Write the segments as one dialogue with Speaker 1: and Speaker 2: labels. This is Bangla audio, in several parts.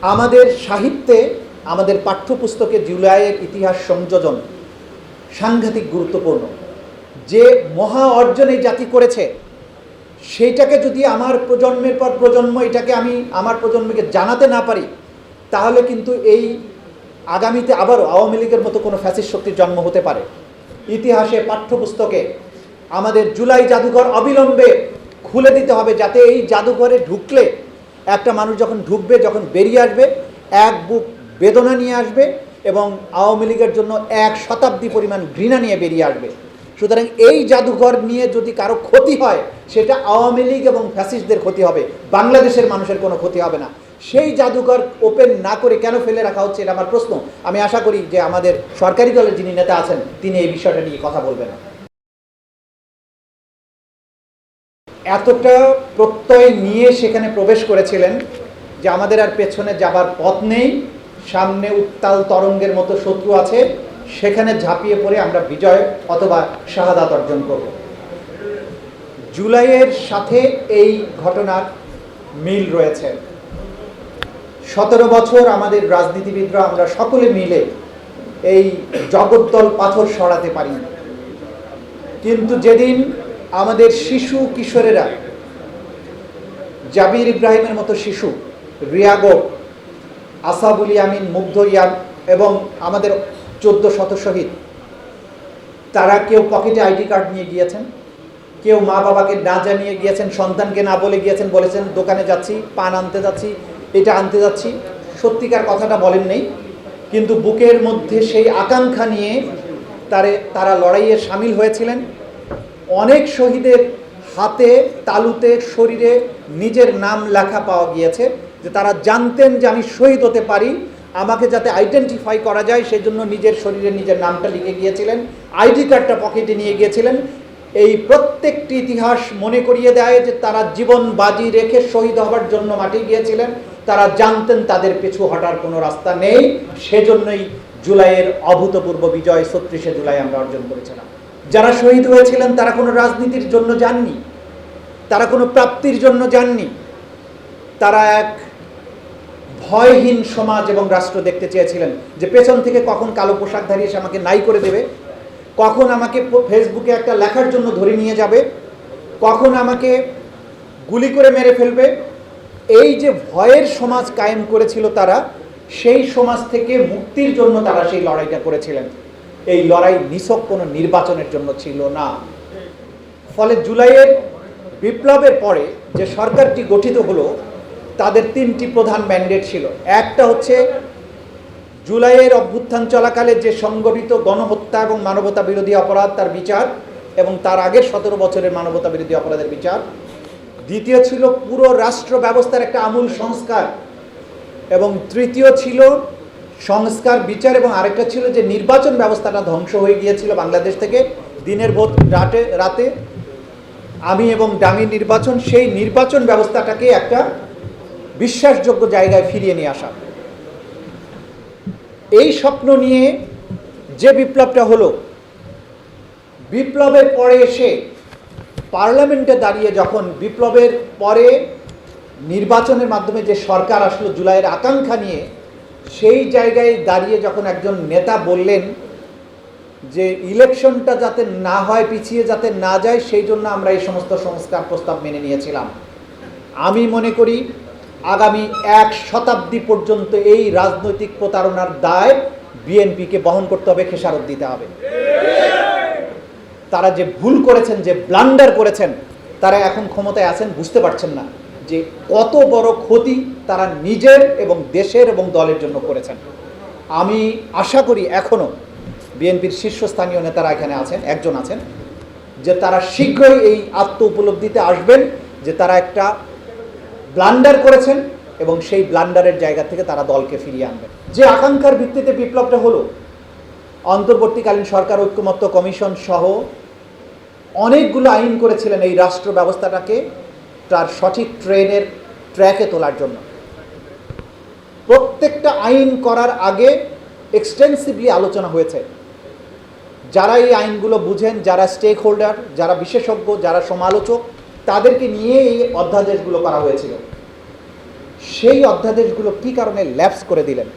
Speaker 1: আমাদের সাহিত্যে, আমাদের পাঠ্যপুস্তকে জুলাইয়ের ইতিহাস সংযোজন সাংঘাতিক গুরুত্বপূর্ণ। যে মহা অর্জন এই জাতি করেছে, সেইটাকে যদি আমার প্রজন্মের পর প্রজন্ম এটাকে আমি আমার প্রজন্মকে জানাতে না পারি, তাহলে কিন্তু এই আগামীতে আবারও আওয়ামী লীগের মতো কোনো ফ্যাসিস্ট শক্তির জন্ম হতে পারে। ইতিহাসে, পাঠ্যপুস্তকে আমাদের জুলাই জাদুঘর অবিলম্বে খুলে দিতে হবে, যাতে এই জাদুঘরে ঢুকলে একটা মানুষ যখন ঢুকবে, যখন বেরিয়ে আসবে, এক বুক বেদনা নিয়ে আসবে এবং আওয়ামী লীগের জন্য 1 শতাব্দী পরিমাণ ঘৃণা নিয়ে বেরিয়ে আসবে। সুতরাং এই জাদুঘর নিয়ে যদি কারো ক্ষতি হয়, সেটা আওয়ামী লীগ এবং ফ্যাসিস্টদের ক্ষতি হবে, বাংলাদেশের মানুষের কোনো ক্ষতি হবে না। সেই জাদুঘর ওপেন না করে কেন ফেলে রাখা হচ্ছে, এটা আমার প্রশ্ন। আমি আশা করি যে আমাদের সরকারি দলের যিনি নেতা আছেন, তিনি এই বিষয়টা নিয়ে কথা বলবেন। এতটা প্রত্যয় নিয়ে সেখানে প্রবেশ করেছিলেন যে আমাদের আর পেছনে যাবার পথ নেই, সামনে উত্তাল তরঙ্গের মতো শত্রু আছে, সেখানে ঝাঁপিয়ে পড়ে আমরা বিজয় অথবা শাহাদাত অর্জন করব। জুলাইয়ের সাথে এই ঘটনার মিল রয়েছে। 17 বছর আমাদের রাজনীতিবিদরা আমরা সকলে মিলে এই জগদ্দল পাথর সরাতে পারি, কিন্তু যেদিন আমাদের শিশু কিশোরেরা, জাবির ইব্রাহিমের মতো শিশু, রিয়াগো, আসাবুল ইয়ামিন, মুগ্ধ ইয়াম এবং আমাদের 1400 শহীদ, তারা কেউ পকেটে আইডি কার্ড নিয়ে গিয়েছেন, কেউ মা বাবাকে না জানিয়ে গিয়েছেন, সন্তানকে না বলে গিয়েছেন, বলেছেন দোকানে যাচ্ছি, পান আনতে যাচ্ছি, এটা আনতে যাচ্ছি। সত্যিকার কথাটা বলেন নেই, কিন্তু বুকের মধ্যে সেই আকাঙ্ক্ষা নিয়ে তারা লড়াইয়ে সামিল হয়েছিলেন। অনেক শহীদের হাতে, তালুতে, শরীরে নিজের নাম লেখা পাওয়া গিয়েছে, যে তারা জানতেন যে আমি শহীদ হতে পারি, আমাকে যাতে আইডেন্টিফাই করা যায় সেই জন্য নিজের শরীরে নিজের নামটা লিখে গিয়েছিলেন, আইডি কার্ডটা পকেটে নিয়ে গিয়েছিলেন। এই প্রত্যেকটি ইতিহাস মনে করিয়ে দেয় যে তারা জীবন বাজি রেখে শহীদ হবার জন্য মাঠে গিয়েছিলেন। তারা জানতেন তাদের পিছু হটার কোনো রাস্তা নেই, সেজন্যই জুলাইয়ের অভূতপূর্ব বিজয় 36শে জুলাই আমরা অর্জন করেছিলাম। যারা শহীদ হয়েছিলেন তারা কোনো রাজনীতির জন্য যাননি, তারা কোনো প্রাপ্তির জন্য যাননি, তারা এক ভয়হীন সমাজ এবং রাষ্ট্র দেখতে চেয়েছিলেন, যে পেছন থেকে কখন কালো পোশাকধারী এসে আমাকে নাই করে দেবে, কখন আমাকে ফেসবুকে একটা লেখার জন্য ধরে নিয়ে যাবে, কখন আমাকে গুলি করে মেরে ফেলবে। এই যে ভয়ের সমাজ কায়েম করেছিল তারা, সেই সমাজ থেকে মুক্তির জন্য তারা সেই লড়াইটা করেছিলেন। এই লড়াই নিছক কোনো নির্বাচনের জন্য ছিল না। ফলে জুলাইয়ের বিপ্লবের পরে যে সরকারটি গঠিত হলো, তাদের 3টি প্রধান ম্যান্ডেট ছিল। একটা হচ্ছে জুলাইয়ের অভ্যুত্থান চলাকালে যে সংগঠিত গণহত্যা এবং মানবতা বিরোধী অপরাধ, তার বিচার, এবং তার আগের 17 বছরের মানবতা বিরোধী অপরাধের বিচার। দ্বিতীয় ছিল পুরো রাষ্ট্র ব্যবস্থার একটা আমূল সংস্কার, এবং তৃতীয় ছিল সংস্কার, বিচার, এবং আরেকটা ছিল যে নির্বাচন ব্যবস্থাটা ধ্বংস হয়ে গিয়েছিল বাংলাদেশ থেকে। দিনের ভোট রাতে আমি এবং ডামি নির্বাচন, সেই নির্বাচন ব্যবস্থাটাকে একটা বিশ্বাসযোগ্য জায়গায় ফিরিয়ে নিয়ে আসা। এই স্বপ্ন নিয়ে যে বিপ্লবটা হলো, বিপ্লবের পরে এসে পার্লামেন্টে দাঁড়িয়ে যখন বিপ্লবের পরে নির্বাচনের মাধ্যমে যে সরকার আসলো জুলাইয়ের আকাঙ্ক্ষা নিয়ে, সেই জায়গায় দাঁড়িয়ে যখন একজন নেতা বললেন যে ইলেকশনটা যাতে না হয়, পিছিয়ে যাতে না যায়, সেই জন্য আমরা এই সমস্ত সংস্কার প্রস্তাব মেনে নিয়েছিলাম। আমি মনে করি আগামী 1 শতাব্দী পর্যন্ত এই রাজনৈতিক প্রতারণার দায় বিএনপিকে বহন করতে হবে, খেসারত দিতে হবে। তারা যে ভুল করেছেন, যে ব্লান্ডার করেছেন, তারা এখন ক্ষমতায় আছেন, বুঝতে পারছেন না যে কত বড় ক্ষতি তারা নিজের এবং দেশের এবং দলের জন্য করেছেন। আমি আশা করি এখনও বিএনপির শীর্ষস্থানীয় নেতারা এখানে আছেন, একজন আছেন, যে তারা শীঘ্রই এই আত্ম উপলব্ধিতে আসবেন যে তারা একটা ব্লান্ডার করেছেন এবং সেই ব্লান্ডারের জায়গা থেকে তারা দলকে ফিরিয়ে আনবেন। যে আকাঙ্ক্ষার ভিত্তিতে বিপ্লবটা হলো, অন্তর্বর্তীকালীন সরকার ঐক্যমত্য কমিশন সহ অনেকগুলো আইন করেছিলেন এই রাষ্ট্র ব্যবস্থাটাকে তার সঠিক ট্র্যাকে তোলার জন্য। প্রত্যেকটা আইন করার আগে এক্সটেন্সিভলি আলোচনা হয়েছে। যারা এই আইনগুলো বুঝেন, যারা স্টেক হোল্ডার, যারা বিশেষজ্ঞ, যারা সমালোচক, তাদেরকে নিয়ে এই অধ্যাদেশগুলো করা হয়েছিল। সেই অধ্যাদেশগুলো কি কারণে ল্যাপস করে দিলেন?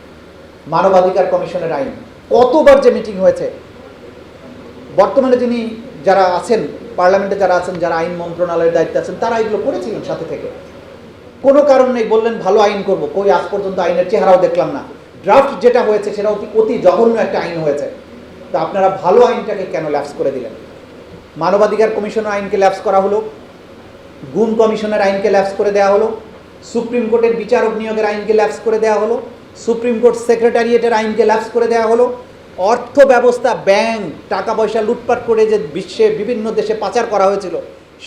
Speaker 1: মানবাধিকার কমিশনের আইন কতবার যে মিটিং হয়েছে, বর্তমানে যিনি যারা আছেন পার্লামেন্টে, যারা আছেন, যারা আইন মন্ত্রণালয়ের দায়িত্বে আছেন, তারা এগুলো করেছিলেন সাথে থেকে। কোনো কারণ নেই, বললেন ভালো আইন করব, কই আজ পর্যন্ত আইনের চেহারাও দেখলাম না। ড্রাফট যেটা হয়েছে সেটা অতি জঘন্য একটা আইন হয়েছে। তো আপনারা ভালো আইনটাকে কেন ল্যাপস করে দিলেন? মানবাধিকার কমিশনের আইনকে ল্যাপস করা হলো, গুম কমিশনের আইনকে ল্যাপস করে দেওয়া হলো, সুপ্রিম কোর্টের বিচারক নিয়োগের আইনকে ল্যাপস করে দেওয়া হলো, সুপ্রিম কোর্ট সেক্রেটারিয়েটের আইনকে ল্যাপস করে দেওয়া হলো, অর্থ ব্যবস্থা, ব্যাংক, টাকা পয়সা লুটপাট করে যে বিশ্বে বিভিন্ন দেশে পাচার করা হয়েছিল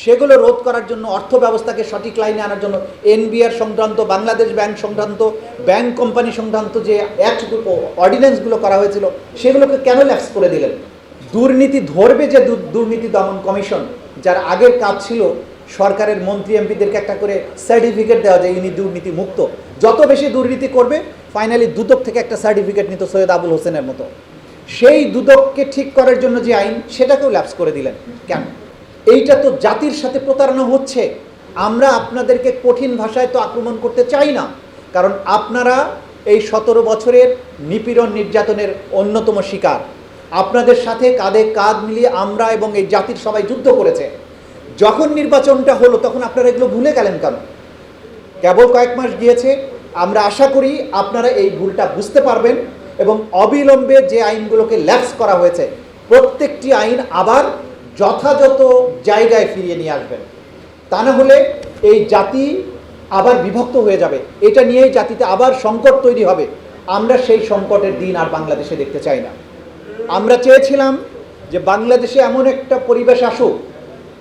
Speaker 1: সেগুলো রোধ করার জন্য, অর্থ ব্যবস্থাকে সঠিক লাইনে আনার জন্য এনবিআর সংক্রান্ত, বাংলাদেশ ব্যাংক সংক্রান্ত, ব্যাংক কোম্পানি সংক্রান্ত যে অ্যাক্টগুলো, অর্ডিন্যান্সগুলো করা হয়েছিল সেগুলোকে কেন ল্যাপস করে দিলেন? দুর্নীতি ধরবে যে দুর্নীতি দমন কমিশন, যার আগের কাজ ছিল সরকারের মন্ত্রী এমপিদেরকে একটা করে সার্টিফিকেট দেওয়া যায় ইনি দুর্নীতি মুক্ত। যত বেশি দুর্নীতি করবে ফাইনালি দুদক থেকে একটা সার্টিফিকেট নিত সৈয়দ আবুল হোসেনের মতো। সেই দুদককে ঠিক করার জন্য যে আইন, সেটাকেও ল্যাপস করে দিলেন কেন? এইটা তো জাতির সাথে প্রতারণা হচ্ছে। আমরা আপনাদেরকে কঠিন ভাষায় তো আক্রমণ করতে চাই না, কারণ আপনারা এই 17 বছরের নিপীড়ন নির্যাতনের অন্যতম শিকার। আপনাদের সাথে কাঁধে কাঁধ মিলিয়ে আমরা এবং এই জাতির সবাই যুদ্ধ করেছে। যখন নির্বাচনটা হলো তখন আপনারা এগুলো ভুলে গেলেন কেন? কেবল কয়েক মাস গিয়েছে, আমরা আশা করি আপনারা এই ভুলটা বুঝতে পারবেন এবং অবিলম্বে যে আইনগুলোকে ল্যাপস করা হয়েছে প্রত্যেকটি আইন আবার যথাযথ জায়গায় ফিরিয়ে নিয়ে আসবেন। তা না হলে এই জাতি আবার বিভক্ত হয়ে যাবে, এটা নিয়েই জাতিতে আবার সংকট তৈরি হবে। আমরা সেই সংকটের দিন আর বাংলাদেশে দেখতে চাই না। আমরা চেয়েছিলাম যে বাংলাদেশে এমন একটা পরিবেশ আসুক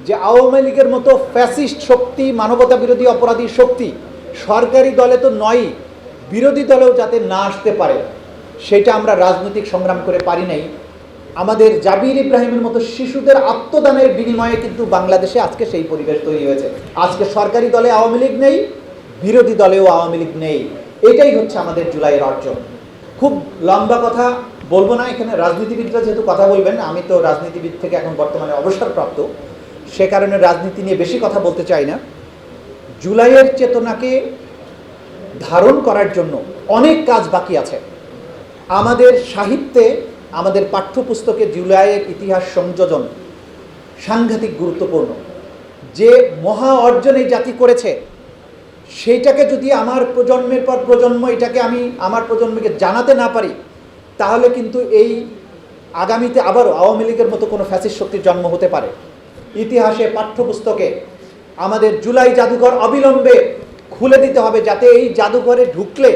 Speaker 1: যে আওয়ামী লীগের মতো ফ্যাসিস্ট শক্তি, মানবতা বিরোধী অপরাধী শক্তি সরকারি দলে তো নয়, বিরোধী দলেও যাতে না আসতে পারে, সেটা আমরা রাজনৈতিক সংগ্রাম করে পারি নাই। আমাদের জাবির ইব্রাহিমের মতো শিশুদের আত্মদানের বিনিময়ে কিন্তু বাংলাদেশে আজকে সেই পরিবেশ তৈরি হয়েছে। আজকে সরকারি দলে আওয়ামী লীগ নেই, বিরোধী দলেও আওয়ামী লীগ নেই। এটাই হচ্ছে আমাদের জুলাইয়ের অর্জন। খুব লম্বা কথা বলবো না, এখানে রাজনীতিবিদরা যেহেতু কথা বলবেন, আমি তো রাজনীতিবিদ থেকে এখন বর্তমানে অবসরপ্রাপ্ত, সে কারণে রাজনীতি নিয়ে বেশি কথা বলতে চাই না। জুলাইয়ের চেতনাকে ধারণ করার জন্য অনেক কাজ বাকি আছে। আমাদের সাহিত্যে, আমাদের পাঠ্যপুস্তকে জুলাইয়ের ইতিহাস সংযোজন সাংঘাতিক গুরুত্বপূর্ণ। যে মহা অর্জন এই জাতি করেছে সেইটাকে যদি আমার প্রজন্মের পর প্রজন্ম এটাকে আমি আমার প্রজন্মকে জানাতে না পারি, তাহলে কিন্তু এই আগামীতে আবারও আওয়ামী লীগের মতো কোনো ফ্যাসিস্ট শক্তির জন্ম হতে পারে। ইতিহাসে, পাঠ্যপুস্তকে আমাদের জুলাই জাদুঘর অবিলম্বে খুলে দিতে হবে, যাতে এই জাদুঘরে ঢুকলে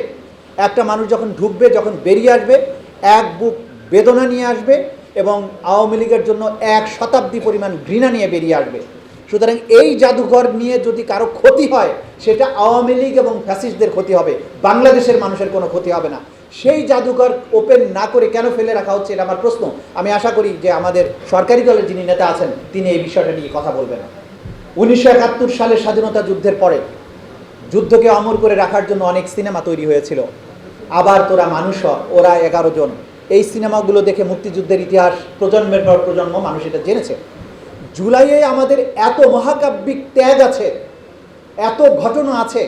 Speaker 1: একটা মানুষ যখন ঢুকবে, যখন বেরিয়ে আসবে, এক বুক বেদনা নিয়ে আসবে এবং আওয়ামী লীগের জন্য 1 শতাব্দী পরিমাণ ঘৃণা নিয়ে বেরিয়ে আসবে। সুতরাং এই জাদুঘর নিয়ে যদি কারো ক্ষতি হয়, সেটা আওয়ামী লীগ এবং ফ্যাসিস্টদের ক্ষতি হবে, বাংলাদেশের মানুষের কোনো ক্ষতি হবে না। সেই জাদুঘর ওপেন না করে কেন ফেলে রাখা হচ্ছে, এটা আমার প্রশ্ন। আমি আশা করি যে আমাদের সরকারি দলের যিনি নেতা আছেন তিনি এই বিষয়টা নিয়ে কথা বলবেন। 1971 সালে স্বাধীনতা যুদ্ধের পরে যুদ্ধকে অমর করে রাখার জন্য অনেক সিনেমা তৈরি হয়েছিল। আবার তোরা মানুষ, ওরা 11 জন, এই সিনেমাগুলো দেখে মুক্তিযুদ্ধের ইতিহাস প্রজন্মের পর প্রজন্ম মানুষ এটা জেনেছে। জুলাইয়ে আমাদের এত মহাকাব্যিক ত্যাগ আছে, এত ঘটনা আছে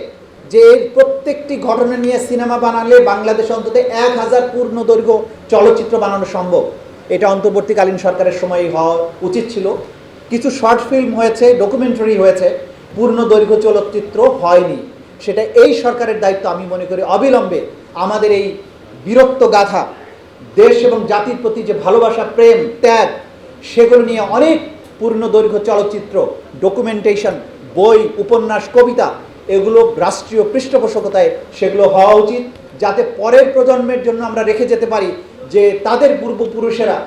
Speaker 1: যে এর প্রত্যেকটি ঘটনা নিয়ে সিনেমা বানালে বাংলাদেশে অন্তত 1000 পূর্ণদৈর্ঘ্য চলচ্চিত্র বানানো সম্ভব। এটা অন্তর্বর্তীকালীন সরকারের সময়ই হওয়া উচিত ছিল। কিছু শর্ট ফিল্ম হয়েছে, ডকুমেন্টারি হয়েছে, পূর্ণদৈর্ঘ্য চলচ্চিত্র হয়নি। সেটা এই সরকারের দায়িত্ব। আমি মনে করি অবিলম্বে আমাদের এই বীরত্ব গাথা, দেশ এবং জাতির প্রতি যে ভালোবাসা, প্রেম, ত্যাগ, সেগুলো নিয়ে অনেক পূর্ণদৈর্ঘ্য চলচ্চিত্র, ডকুমেন্টেশন, বই, উপন্যাস, কবিতা, এগুলো রাষ্ট্রীয় পৃষ্ঠপোষকতায় সেগুলো হওয়া উচিত, যাতে পরের প্রজন্মের জন্য আমরা রেখে যেতে পারি যে তাদের পূর্বপুরুষেরা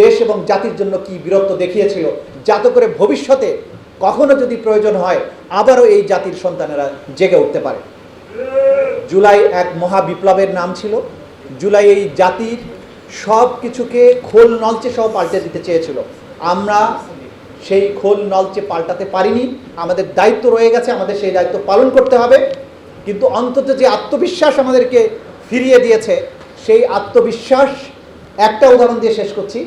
Speaker 1: দেশ এবং জাতির জন্য কি বীরত্ব দেখিয়েছিল, যাতে করে ভবিষ্যতে কখনো যদি প্রয়োজন হয় আবারও এই জাতির সন্তানেরা জেগে উঠতে পারে। জুলাই এক মহা বিপ্লবের নাম ছিল। জুলাই এই জাতির সব কিছুকে খোল নলচে সহ পাল্টে দিতে চেয়েছিল। আমরা সেই খোল নলচে পাল্টাতে পারিনি। আমাদের দায়িত্ব রয়ে গেছে, আমাদের সেই দায়িত্ব পালন করতে হবে। কিন্তু অন্তত যে আত্মবিশ্বাস আমাদেরকে ফিরিয়ে দিয়েছে, সেই আত্মবিশ্বাস, একটা উদাহরণ দিয়ে শেষ করছি।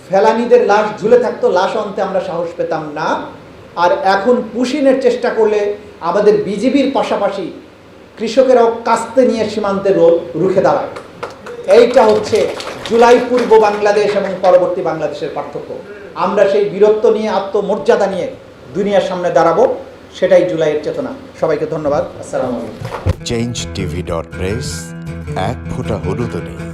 Speaker 1: ফেলানীদের লাশ ঝুলে থাকতো, লাশ আনতে আমরা সাহস পেতাম না। আর এখন পুশিনের চেষ্টা করলে আমাদের বিজিবির পাশাপাশি কৃষকেরাও কাস্তে নিয়ে সীমান্তে রুখে দাঁড়ায়। এইটা হচ্ছে জুলাই পূর্ব বাংলাদেশ এবং পরবর্তী বাংলাদেশের পার্থক্য। আমরা সেই বীরত্ব নিয়ে, আত্মমর্যাদা নিয়ে দুনিয়ার সামনে দাঁড়াবো, সেটাই জুলাইয়ের চেতনা। সবাইকে ধন্যবাদ। আসসালামু আলাইকুম।
Speaker 2: changetv.press, এক ফোঁটা হলুদ নেই।